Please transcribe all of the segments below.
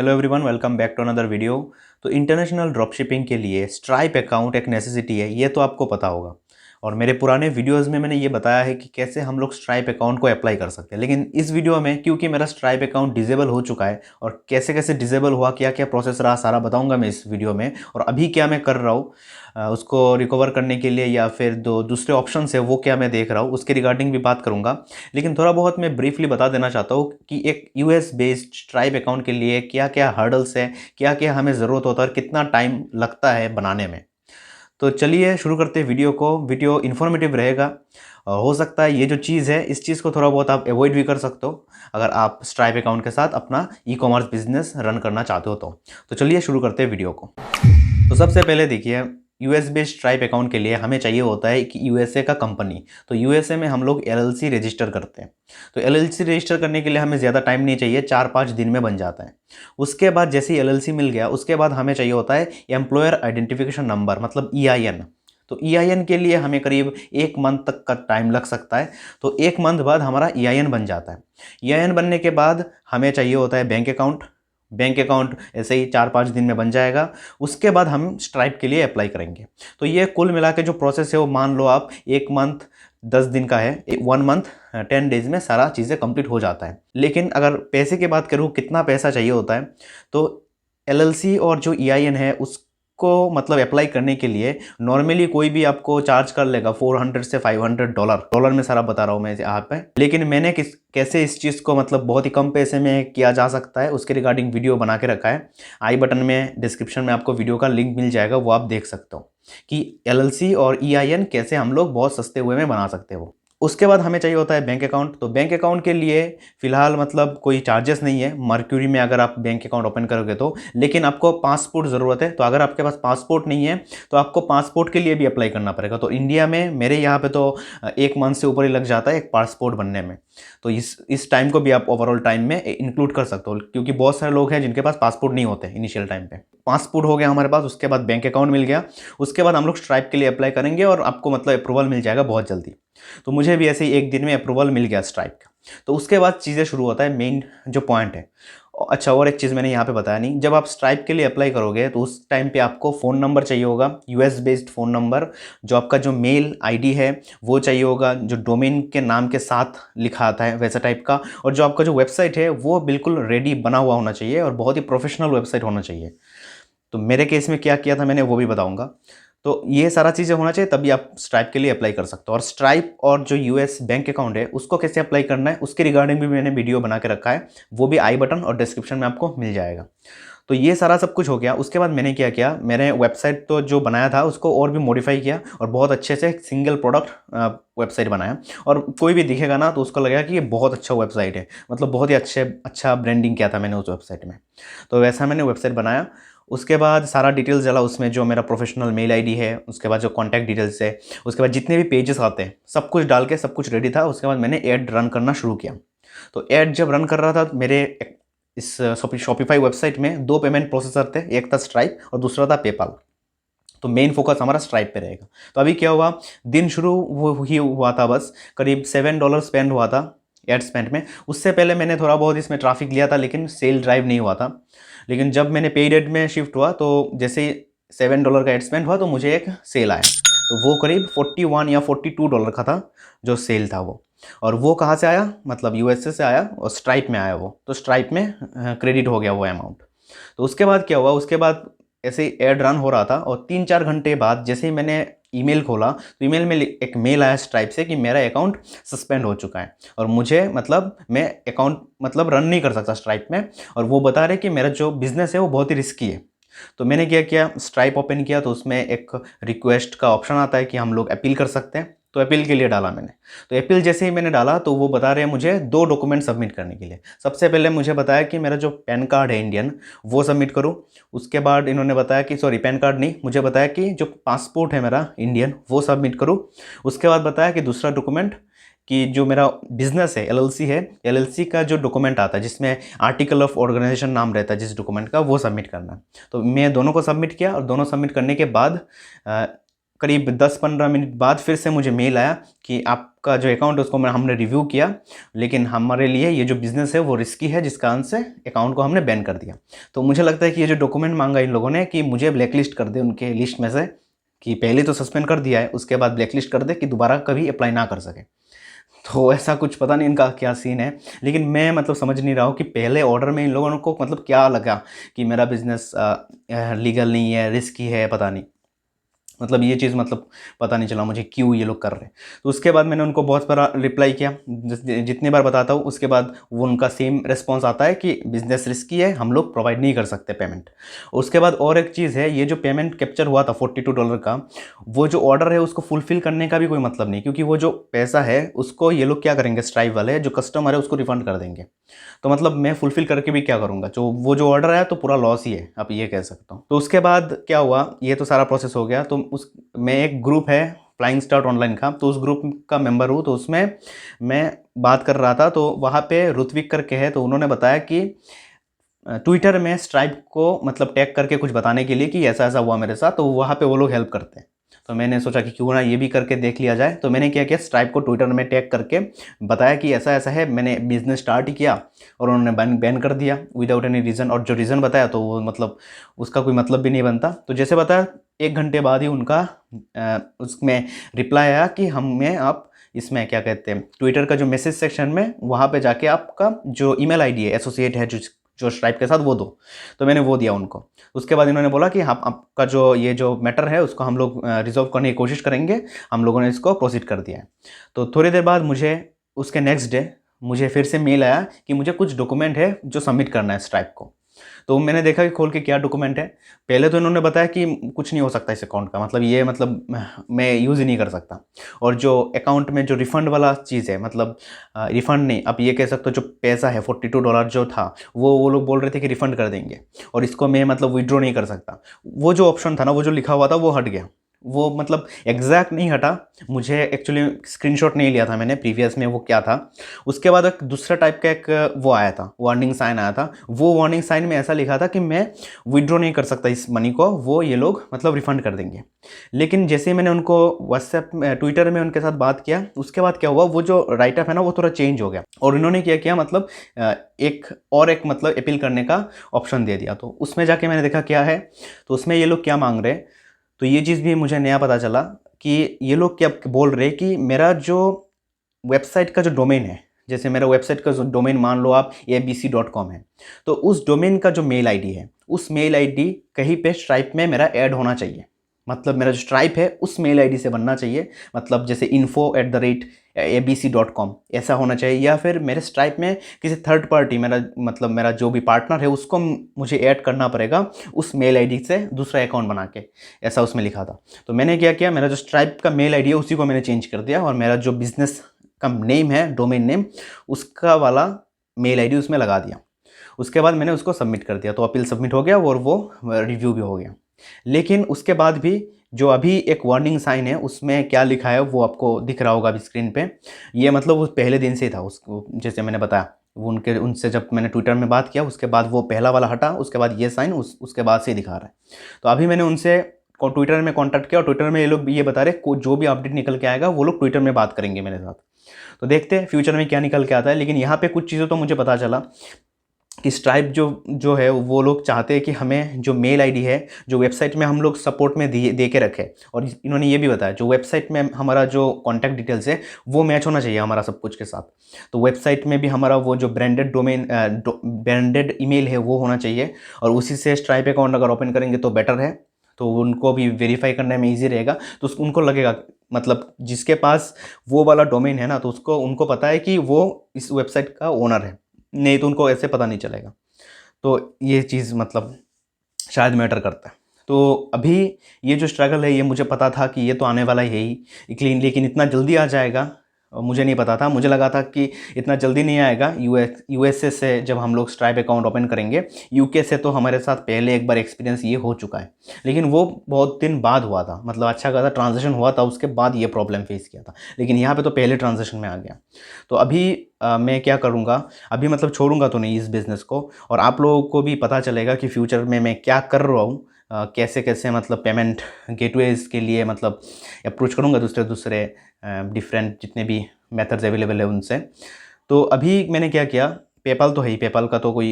Hello everyone, welcome back to another video. तो international dropshipping के लिए स्ट्राइप अकाउंट एक नेसेसिटी है, ये तो आपको पता होगा। और मेरे पुराने वीडियोस में मैंने ये बताया है कि कैसे हम लोग स्ट्राइप अकाउंट को अप्लाई कर सकते हैं। लेकिन इस वीडियो में क्योंकि मेरा स्ट्राइप अकाउंट डिसेबल हो चुका है और कैसे कैसे डिसेबल हुआ, क्या क्या प्रोसेस रहा, सारा बताऊंगा मैं इस वीडियो में। और अभी क्या मैं कर रहा हूँ उसको रिकवर करने के लिए, या फिर दो दूसरे ऑप्शन है वो क्या मैं देख रहा हूँ, उसके रिगार्डिंग भी बात करूँगा। लेकिन थोड़ा बहुत मैं ब्रीफली बता देना चाहता हूँ कि एक यूएस बेस्ड स्ट्राइप अकाउंट के लिए क्या क्या हर्डल्स है, क्या क्या हमें ज़रूरत होता है और कितना टाइम लगता है बनाने में। तो चलिए शुरू करते हैं वीडियो को। वीडियो इन्फॉर्मेटिव रहेगा। हो सकता है ये जो चीज़ है, इस चीज़ को थोड़ा बहुत आप अवॉइड भी कर सकते हो अगर आप स्ट्राइप अकाउंट के साथ अपना ई कॉमर्स बिजनेस रन करना चाहते हो तो चलिए शुरू करते हैं वीडियो को। तो सबसे पहले देखिए, यूएस बेस्ड स्ट्राइप अकाउंट के लिए हमें चाहिए होता है कि यूएसए का कंपनी। तो यूएसए में हम लोग एलएलसी रजिस्टर करते हैं। तो एलएलसी रजिस्टर करने के लिए हमें ज़्यादा टाइम नहीं चाहिए, 4-5 दिन में बन जाता है। उसके बाद जैसे ही एलएलसी मिल गया, उसके बाद हमें चाहिए होता है एम्प्लॉयर आइडेंटिफिकेशन नंबर, मतलब ईआईएन। तो ईआईएन के लिए हमें करीब 1 मंथ तक का टाइम लग सकता है। तो 1 मंथ बाद हमारा ईआईएन बन जाता है। ईआईएन बनने के बाद हमें चाहिए होता है बैंक अकाउंट। बैंक अकाउंट ऐसे ही 4-5 दिन में बन जाएगा। उसके बाद हम स्ट्राइप के लिए अप्लाई करेंगे। तो ये कुल मिला के जो प्रोसेस है वो मान लो आप 1 मंथ 10 दिन का है। 1 मंथ 10 डेज में सारा चीज़ें कंप्लीट हो जाता है। लेकिन अगर पैसे की बात करूँ, कितना पैसा चाहिए होता है, तो एलएलसी और जो ईआईएन है उसको मतलब अप्लाई करने के लिए नॉर्मली कोई भी आपको चार्ज कर लेगा 400 से $500। डॉलर में सारा बता रहा हूँ मैं यहाँ पे। लेकिन मैंने कैसे इस चीज़ को मतलब बहुत ही कम पैसे में किया जा सकता है उसके रिगार्डिंग वीडियो बना के रखा है। आई बटन में डिस्क्रिप्शन में आपको वीडियो का लिंक मिल जाएगा, वो आप देख सकते हो कि एलएलसी और ईआईएन कैसे हम लोग बहुत सस्ते हुए में बना सकते हो। उसके बाद हमें चाहिए होता है बैंक अकाउंट। तो बैंक अकाउंट के लिए फ़िलहाल मतलब कोई चार्जेस नहीं है मर्क्यूरी में अगर आप बैंक अकाउंट ओपन करोगे तो। लेकिन आपको पासपोर्ट ज़रूरत है। तो अगर आपके पास पासपोर्ट नहीं है तो आपको पासपोर्ट के लिए भी अप्लाई करना पड़ेगा। तो इंडिया में मेरे यहाँ पे तो 1 मंथ से ऊपर ही लग जाता है एक पासपोर्ट बनने में। तो इस टाइम को भी आप ओवरऑल टाइम में इंक्लूड कर सकते हो, क्योंकि बहुत सारे लोग हैं जिनके पास पासपोर्ट नहीं होते इनिशियल टाइम पे। पासपोर्ट हो गया हमारे पास, उसके बाद बैंक अकाउंट मिल गया। उसके बाद हम लोग स्ट्राइप के लिए अप्लाई करेंगे और आपको मतलब अप्रूवल मिल जाएगा बहुत जल्दी। तो मुझे भी ऐसे ही 1 दिन में अप्रूवल मिल गया स्ट्राइप का। तो उसके बाद चीज़ें शुरू होता है, मेन जो पॉइंट है। अच्छा, और एक चीज़ मैंने यहाँ पे बताया नहीं, जब आप स्ट्राइप के लिए अप्लाई करोगे तो उस टाइम पे आपको फ़ोन नंबर चाहिए होगा, यूएस बेस्ड फ़ोन नंबर। जो आपका जो मेल आईडी है वो चाहिए होगा, जो डोमेन के नाम के साथ लिखा आता है वैसा टाइप का। और जो आपका जो वेबसाइट है वो बिल्कुल रेडी बना हुआ होना चाहिए और बहुत ही प्रोफेशनल वेबसाइट होना चाहिए। तो मेरे केस में क्या किया था मैंने वो भी बताऊंगा। तो ये सारा चीज़ें होना चाहिए, तभी आप स्ट्राइप के लिए अप्लाई कर सकते हो। और स्ट्राइप और जो यूएस बैंक अकाउंट है उसको कैसे अप्लाई करना है उसके रिगार्डिंग भी मैंने वीडियो बना के रखा है, वो भी आई बटन और डिस्क्रिप्शन में आपको मिल जाएगा। तो ये सारा सब कुछ हो गया। उसके बाद मैंने क्या किया, मैंने वेबसाइट तो जो बनाया था उसको और भी मॉडिफाई किया और बहुत अच्छे से सिंगल प्रोडक्ट वेबसाइट बनाया। और कोई भी दिखेगा ना तो उसको लगेगा कि ये बहुत अच्छा वेबसाइट है, मतलब बहुत ही अच्छा ब्रांडिंग किया था मैंने उस वेबसाइट में। तो वैसा मैंने वेबसाइट बनाया। उसके बाद सारा डिटेल्स डाला उसमें, जो मेरा प्रोफेशनल मेल आईडी है, उसके बाद जो कॉन्टैक्ट डिटेल्स है, उसके बाद जितने भी पेजेस आते हैं सब कुछ डाल के सब कुछ रेडी था। उसके बाद मैंने ऐड रन करना शुरू किया। तो ऐड जब रन कर रहा था मेरे इस शॉपिफाई वेबसाइट में 2 पेमेंट प्रोसेसर थे, एक था स्ट्राइप और दूसरा था पेपाल। तो मेन फोकस हमारा स्ट्राइप पे रहेगा। तो अभी क्या हुआ, दिन शुरू ही हुआ था, बस करीब $7 स्पेंड हुआ था एड स्पेंड में। उससे पहले मैंने थोड़ा बहुत इसमें ट्रैफिक लिया था लेकिन सेल ड्राइव नहीं हुआ था। लेकिन जब मैंने पेड एड में शिफ्ट हुआ तो जैसे ही $7 का एड स्पेंड हुआ तो मुझे एक सेल आया। तो वो करीब 41 या $42 का था जो सेल था वो। और वो कहाँ से आया, मतलब यूएसए से आया और स्ट्राइप में आया वो। तो स्ट्राइप में क्रेडिट हो गया वो अमाउंट। तो उसके बाद क्या हुआ, उसके बाद ऐसे ही एड रन हो रहा था और 3-4 घंटे बाद जैसे ही मैंने ईमेल खोला तो ईमेल में एक मेल आया स्ट्राइप से कि मेरा अकाउंट सस्पेंड हो चुका है और मुझे मतलब मैं अकाउंट मतलब रन नहीं कर सकता स्ट्राइप में। और वो बता रहे कि मेरा जो बिज़नेस है वो बहुत ही रिस्की है। तो मैंने क्या किया, स्ट्राइप ओपन किया तो उसमें एक रिक्वेस्ट का ऑप्शन आता है कि हम लोग अपील कर सकते हैं। तो अपील के लिए डाला मैंने। तो अपील जैसे ही मैंने डाला तो वो बता रहे हैं मुझे 2 डॉक्यूमेंट सबमिट करने के लिए। सबसे पहले मुझे बताया कि मेरा जो पैन कार्ड है इंडियन वो सबमिट करूँ। उसके बाद इन्होंने बताया कि सॉरी, पैन कार्ड नहीं, मुझे बताया कि जो पासपोर्ट है मेरा इंडियन वो सबमिट करूँ। उसके बाद बताया कि दूसरा डॉक्यूमेंट कि जो मेरा बिजनेस है एलएलसी है, एलएलसी का जो डॉक्यूमेंट आता है जिसमें आर्टिकल ऑफ ऑर्गेनाइजेशन नाम रहता है जिस डॉक्यूमेंट का, वो सबमिट करना है। तो मैं दोनों को सबमिट किया और दोनों सबमिट करने के बाद करीब 10-15 मिनट बाद फिर से मुझे मेल आया कि आपका जो अकाउंट है उसको हमने रिव्यू किया, लेकिन हमारे लिए ये जो बिज़नेस है वो रिस्की है, जिस कारण से अकाउंट को हमने बैन कर दिया। तो मुझे लगता है कि ये जो डॉक्यूमेंट मांगा इन लोगों ने कि मुझे ब्लैकलिस्ट कर दे उनके लिस्ट में से, कि पहले तो सस्पेंड कर दिया है, उसके बाद ब्लैकलिस्ट कर दे कि दोबारा कभी अप्लाई ना कर सके। तो ऐसा कुछ पता नहीं इनका क्या सीन है, लेकिन मैं मतलब समझ नहीं रहा हूँ कि पहले ऑर्डर में इन लोगों को मतलब क्या लगा कि मेरा बिज़नेस लीगल नहीं है, रिस्की है, पता नहीं। मतलब ये चीज़ मतलब पता नहीं चला मुझे क्यों ये लोग कर रहे हैं। तो उसके बाद मैंने उनको बहुत बार रिप्लाई किया, जितनी बार बताता हूँ उसके बाद वो उनका सेम रिस्पॉन्स आता है कि बिज़नेस रिस्की है, हम लोग प्रोवाइड नहीं कर सकते पेमेंट। उसके बाद और एक चीज़ है, ये जो पेमेंट कैप्चर हुआ था $42 का, वो जो ऑर्डर है उसको फुलफ़िल करने का भी कोई मतलब नहीं, क्योंकि वो जो पैसा है उसको ये लोग क्या करेंगे, स्ट्राइप वाले जो कस्टमर है उसको रिफ़ंड कर देंगे। तो मतलब मैं फुलफ़िल करके भी क्या करूँगा, जो वो जो ऑर्डर है तो पूरा लॉस ही है, आप ये कह सकता हूँ। तो उसके बाद क्या हुआ, ये तो सारा प्रोसेस हो गया। तो उस मैं एक ग्रुप है फ्लाइंग स्टार्ट ऑनलाइन का, तो उस ग्रुप का मेंबर हूँ, तो उसमें मैं बात कर रहा था। तो वहाँ पे ऋत्विक करके है, तो उन्होंने बताया कि ट्विटर में स्ट्राइप को मतलब टैग करके कुछ बताने के लिए कि ऐसा ऐसा हुआ मेरे साथ, तो वहाँ पे वो लोग हेल्प करते हैं। तो मैंने सोचा कि क्यों ना ये भी करके देख लिया जाए। तो मैंने क्या किया, स्ट्राइप को ट्विटर में टैग करके बताया कि ऐसा ऐसा है, मैंने बिज़नेस स्टार्ट ही किया और उन्होंने बैन कर दिया विदाउट एनी रीज़न। और जो रीज़न बताया तो वो मतलब उसका कोई मतलब भी नहीं बनता। तो जैसे बताया 1 घंटे बाद ही उनका उसमें रिप्लाई आया कि हमें आप इसमें क्या कहते हैं, ट्विटर का जो मैसेज सेक्शन में वहाँ पे जाके आपका जो ईमेल आईडी है एसोसिएट है जो स्ट्राइप के साथ, वो दो। तो मैंने वो दिया उनको। उसके बाद इन्होंने बोला कि हाँ, आपका जो ये जो मैटर है उसको हम लोग रिजॉल्व करने की कोशिश करेंगे। हम लोगों ने इसको प्रोसीड कर दिया है। तो थोड़ी देर बाद मुझे उसके नेक्स्ट डे मुझे फिर से मेल आया कि मुझे कुछ डॉक्यूमेंट है जो सबमिट करना है स्ट्राइप को। तो मैंने देखा कि खोल के क्या डॉक्यूमेंट है। पहले तो इन्होंने बताया कि कुछ नहीं हो सकता इस अकाउंट का, मतलब ये मतलब मैं यूज़ ही नहीं कर सकता। और जो अकाउंट में जो रिफ़ंड वाला चीज़ है, मतलब रिफ़ंड नहीं, आप ये कह सकते हो जो पैसा है $42 जो था वो लोग बोल रहे थे कि रिफ़ंड कर देंगे, और इसको मैं मतलब विड्रॉ नहीं कर सकता। वो जो ऑप्शन था ना, वो जो लिखा हुआ था वो हट गया। वो मतलब एग्जैक्ट नहीं हटा। मुझे एक्चुअली स्क्रीनशॉट नहीं लिया था मैंने प्रीवियस में वो क्या था। उसके बाद एक दूसरा टाइप का एक वो आया था, वार्निंग साइन आया था। वो वार्निंग साइन में ऐसा लिखा था कि मैं विड्रॉ नहीं कर सकता इस मनी को, वो ये लोग मतलब रिफ़ंड कर देंगे। लेकिन जैसे ही मैंने उनको व्हाट्सएप में ट्विटर में उनके साथ बात किया, उसके बाद क्या हुआ, वो जो राइटअप है ना वो थोड़ा चेंज हो गया, और इन्होंने क्या किया मतलब एक मतलब अपील करने का ऑप्शन दे दिया। तो उसमें जाके मैंने देखा क्या है, तो उसमें ये लोग क्या मांग रहे हैं। तो ये चीज़ भी मुझे नया पता चला कि ये लोग क्या बोल रहे हैं कि मेरा जो वेबसाइट का जो डोमेन है, जैसे मेरा वेबसाइट का जो डोमेन मान लो आप abc.com है, तो उस डोमेन का जो मेल आईडी है, उस मेल आईडी कहीं पे स्ट्राइप में मेरा ऐड होना चाहिए। मतलब मेरा जो स्ट्राइप है उस मेल आईडी से बनना चाहिए, मतलब जैसे info@abc.com ऐसा होना चाहिए। या फिर मेरे स्ट्राइप में किसी थर्ड पार्टी, मेरा जो भी पार्टनर है उसको मुझे ऐड करना पड़ेगा उस मेल आईडी से दूसरा अकाउंट बना के, ऐसा उसमें लिखा था। तो मैंने क्या किया, मेरा जो स्ट्राइप का मेल आईडी है उसी को मैंने चेंज कर दिया, और मेरा जो बिज़नेस का नेम है, डोमेन नेम, उसका वाला मेल आईडी उसमें लगा दिया। उसके बाद मैंने उसको सबमिट कर दिया, तो अपील सबमिट हो गया और वो रिव्यू भी हो गया। लेकिन उसके बाद भी जो अभी एक वार्निंग साइन है उसमें क्या लिखा है वो आपको दिख रहा होगा अभी स्क्रीन पे। ये मतलब उस पहले दिन से ही था, उसको जैसे मैंने बताया वो उनसे जब मैंने ट्विटर में बात किया उसके बाद वो पहला वाला हटा, उसके बाद ये साइन उसके बाद से दिखा रहा है। तो अभी मैंने उनसे ट्विटर में कॉन्टैक्ट किया, और ट्विटर में ये लोग ये बता रहे जो भी अपडेट निकल के आएगा वो लोग ट्विटर में बात करेंगे मेरे साथ। तो देखते हैं फ्यूचर में क्या निकल के आता है। लेकिन यहाँ पे कुछ चीज़ें तो मुझे पता चला कि स्ट्राइप जो है वो लोग चाहते हैं कि हमें जो मेल आईडी है जो वेबसाइट में हम लोग सपोर्ट में दे के रखें, और इन्होंने ये भी बताया जो वेबसाइट में हमारा जो कॉन्टैक्ट डिटेल्स है वो मैच होना चाहिए हमारा सब कुछ के साथ। तो वेबसाइट में भी हमारा वो जो ब्रांडेड ईमेल है वो होना चाहिए, और उसी से स्ट्राइप अकाउंट अगर ओपन करेंगे तो बेटर है, तो उनको भी वेरीफाई करने में ईजी रहेगा। तो उनको लगेगा मतलब जिसके पास वो वाला डोमेन है ना, तो उनको पता है कि वो इस वेबसाइट का ओनर है, नहीं तो उनको ऐसे पता नहीं चलेगा। तो ये चीज़ मतलब शायद मैटर करता है। तो अभी ये जो स्ट्रगल है ये मुझे पता था कि ये तो आने वाला है ही क्लीन, लेकिन इतना जल्दी आ जाएगा मुझे नहीं पता था। मुझे लगा था कि इतना जल्दी नहीं आएगा। यूएसए से जब हम लोग स्ट्राइप अकाउंट ओपन करेंगे, यूके से तो हमारे साथ पहले एक बार एक्सपीरियंस ये हो चुका है, लेकिन वो बहुत दिन बाद हुआ था, मतलब अच्छा खासा ट्रांजेक्शन हुआ था उसके बाद ये प्रॉब्लम फेस किया था। लेकिन यहाँ पे तो पहले ट्रांजेक्शन में आ गया। तो अभी मैं क्या करूँगा, अभी मतलब छोड़ूंगा तो नहीं इस बिज़नेस को, और आप लोगों को भी पता चलेगा कि फ्यूचर में मैं क्या कर रहा हूँ। कैसे कैसे मतलब पेमेंट गेटवेज के लिए मतलब अप्रोच करूँगा दूसरे दूसरे डिफरेंट जितने भी मेथड्स अवेलेबल है उनसे। तो अभी मैंने क्या किया, पेपाल तो है ही, पेपाल का तो कोई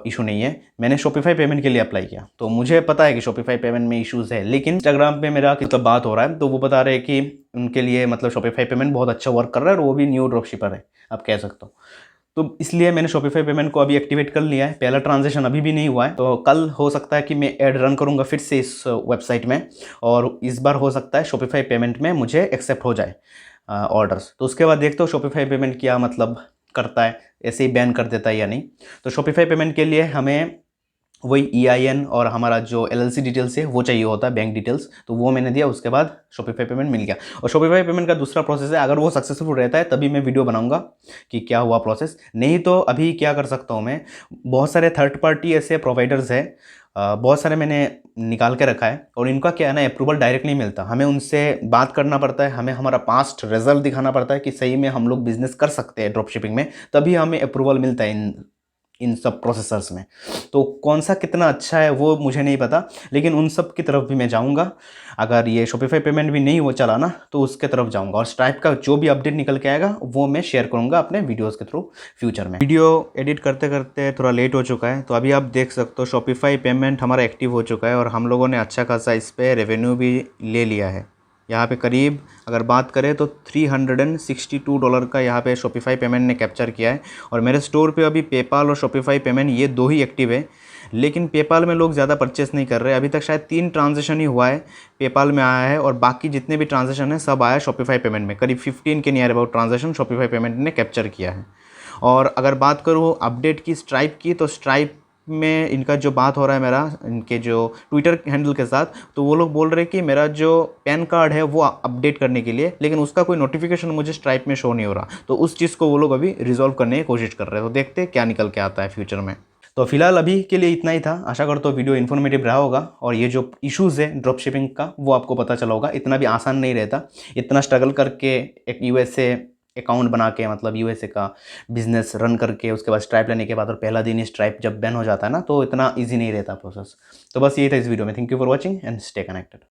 इशू नहीं है। मैंने शॉपिफाई पेमेंट के लिए अप्लाई किया, तो मुझे पता है कि शॉपिफाई पेमेंट में इश्यूज़ है, लेकिन इंस्टाग्राम पे मेरा मतलब बात हो रहा है तो वो बता रहे हैं कि उनके लिए मतलब शॉपिफाई पेमेंट बहुत अच्छा वर्क कर रहा है और वो भी न्यू ड्रॉपशिपर है, आप कह सकते हो। तो इसलिए मैंने शॉपिफाई पेमेंट को अभी एक्टिवेट कर लिया है। पहला ट्रांजेक्शन अभी भी नहीं हुआ है, तो कल हो सकता है कि मैं ऐड रन करूंगा फिर से इस वेबसाइट में, और इस बार हो सकता है शॉपिफाई पेमेंट में मुझे एक्सेप्ट हो जाए ऑर्डर्स। तो उसके बाद देखते हो शॉपिफाई पेमेंट क्या मतलब करता है, ऐसे ही बैन कर देता है या नहीं। तो शॉपिफाई पेमेंट के लिए हमें वही EIN और हमारा जो LLC डिटेल्स है वो चाहिए होता है, बैंक डिटेल्स, तो वो मैंने दिया। उसके बाद शॉपिफाई पेमेंट मिल गया। और शॉपिफाई पेमेंट का दूसरा प्रोसेस है, अगर वो सक्सेसफुल रहता है तभी मैं वीडियो बनाऊंगा कि क्या हुआ प्रोसेस, नहीं तो अभी क्या कर सकता हूँ मैं, बहुत सारे थर्ड पार्टी ऐसे प्रोवाइडर्स है, बहुत सारे मैंने निकाल के रखा है, और इनका क्या है ना, अप्रूवल डायरेक्ट नहीं मिलता, हमें उनसे बात करना पड़ता है, हमें हमारा पास्ट रिजल्ट दिखाना पड़ता है कि सही में हम लोग बिजनेस कर सकते हैं ड्रॉप शिपिंग में, तभी हमें अप्रूवल मिलता है इन सब प्रोसेसर्स में। तो कौन सा कितना अच्छा है वो मुझे नहीं पता, लेकिन उन सब की तरफ भी मैं जाऊंगा। अगर ये शॉपिफाई पेमेंट भी नहीं हो चला ना तो उसके तरफ जाऊंगा, और स्ट्राइप का जो भी अपडेट निकल के आएगा वो मैं शेयर करूंगा अपने वीडियोस के थ्रू फ्यूचर में। वीडियो एडिट करते करते थोड़ा लेट हो चुका है, तो अभी आप देख सकते हो शॉपिफाई पेमेंट हमारा एक्टिव हो चुका है, और हम लोगों ने अच्छा खासा इस पर रेवेन्यू भी ले लिया है। यहाँ पे करीब अगर बात करें तो $362 का यहाँ पे शॉपिफाई पेमेंट ने कैप्चर किया है। और मेरे स्टोर पे अभी पेपाल और शॉपिफाई पेमेंट ये दो ही एक्टिव है, लेकिन पेपाल में लोग ज़्यादा परचेस नहीं कर रहे। अभी तक शायद 3 ट्रांजेक्शन ही हुआ है पेपाल में आया है, और बाकी जितने भी ट्रांजेक्शन है सब आया शॉपिफाई पेमेंट में। करीब 15 के near about transaction Shopify payment ने कैप्चर किया है। और अगर बात करूँ अपडेट की स्ट्राइप की, तो स्ट्राइप में इनका जो बात हो रहा है मेरा इनके जो ट्विटर हैंडल के साथ, तो वो लोग बोल रहे हैं कि मेरा जो पैन कार्ड है वो अपडेट करने के लिए, लेकिन उसका कोई नोटिफिकेशन मुझे स्ट्राइप में शो नहीं हो रहा। तो उस चीज़ को वो लोग अभी रिजॉल्व करने की कोशिश कर रहे हैं, तो देखते हैं क्या निकल के आता है फ्यूचर में। तो फिलहाल अभी के लिए इतना ही था। आशा करता हूँ वीडियो इन्फॉर्मेटिव रहा होगा, और ये जो इश्यूज़ है ड्रॉप शिपिंग का वो आपको पता चला होगा। इतना भी आसान नहीं रहता, इतना स्ट्रगल करके एक USA अकाउंट बना के, मतलब USA का बिजनेस रन करके उसके बाद स्ट्राइप लेने के बाद, और पहला दिन ही स्ट्राइप जब बैन हो जाता है ना, तो इतना ईजी नहीं रहता प्रोसेस। तो बस यही था इस वीडियो में। Thank you for watching and stay connected.